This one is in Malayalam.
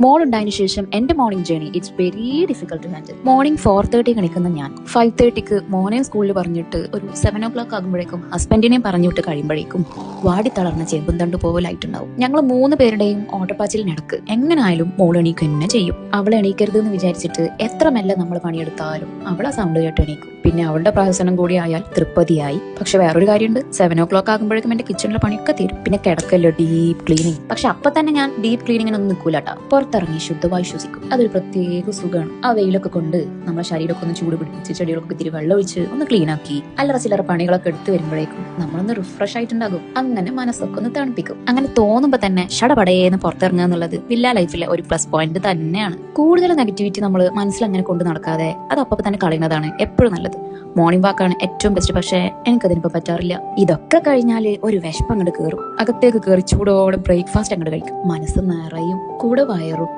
മോളുണ്ടായതിനു ശേഷം എന്റെ morning journey it's very difficult to handle. Morning 4:30 കണിക്കുന്ന ഞാൻ 5:30 മോനെ സ്കൂളിൽ പറഞ്ഞിട്ട് ഒരു 7 ആകുമ്പോഴേക്കും ഹസ്ബൻഡിനെയും പറഞ്ഞിട്ട് കഴിയുമ്പോഴേക്കും വാടി തളർന്ന ചേമ്പും തണ്ട് പോലായിട്ടുണ്ടാവും. ഞങ്ങൾ 3 പേരുടെയും ഓട്ടപ്പാച്ചിലിനിടക്ക് എങ്ങനായാലും മോൾ എണീക്കുക തന്നെ ചെയ്യും. അവളെ എണീക്കരുത് എന്ന് വിചാരിച്ചിട്ട് എത്ര മെല്ലെ നമ്മൾ പണിയെടുത്താലും അവളെ സൗണ്ട് കേട്ട് എണീക്കും. പിന്നെ അവളുടെ പ്രഹസനം കൂടി ആയാൽ തൃപ്തിയായി. പക്ഷെ വേറൊരു കാര്യമുണ്ട്, 7 ആകുമ്പോഴേക്കും എന്റെ കിച്ചണിലെ പണിയൊക്കെ തീരും. പിന്നെ കിടക്കല്ലോ ഡീപ്പ് ക്ലീനിങ്. പക്ഷെ അപ്പൊ തന്നെ ഞാൻ ഡീപ്പ് ക്ലീനിങ്ങിനൊന്നും നിൽക്കൂലട്ടാ. പുറത്തിറങ്ങി ശുദ്ധമായി ശ്വസിക്കും. അതൊരു പ്രത്യേക സുഖമാണ്. ആ വെയിലൊക്കെ കൊണ്ട് നമ്മുടെ ശരീരമൊക്കെ ഒന്ന് ചൂട് പിടിപ്പിച്ച് ചെടികളൊക്കെ ഇത്തിരി വെള്ളം ഒഴിച്ച് ഒന്ന് ക്ലീൻ ആക്കി അല്ലറ ചില്ലറ പണികളൊക്കെ എടുത്തു വരുമ്പോഴേക്കും നമ്മളൊന്ന് റിഫ്രഷ് ആയിട്ടുണ്ടാകും. അങ്ങനെ മനസ്സൊക്കെ ഒന്ന് തണുപ്പിക്കും. അങ്ങനെ തോന്നുമ്പോ തന്നെ ഷടപടയേന്ന് പുറത്തിറങ്ങുക എന്നുള്ളത് വില്ല ലൈഫിലെ ഒരു പ്ലസ് പോയിന്റ് തന്നെയാണ്. കൂടുതൽ നെഗറ്റിവിറ്റി നമ്മൾ മനസ്സിൽ അങ്ങനെ കൊണ്ട് നടക്കാതെ അത് അപ്പൊ തന്നെ കളയുന്നതാണ് എപ്പോഴും നല്ലത്. മോർണിംഗ് വാക്കാണ് ഏറ്റവും ബെസ്റ്റ്. പക്ഷെ എനിക്കതിനിപ്പോ പറ്റാറില്ല. ഇതൊക്കെ കഴിഞ്ഞാല് ഒരു വിശപ്പ് അങ്ങോട്ട് കയറും. അകത്തേക്ക് കയറി ചൂടോടെ ബ്രേക്ക്ഫാസ്റ്റ് അങ്ങോട്ട് കഴിക്കും. മനസ്സ് നിറയും, കൂടെ വയറും.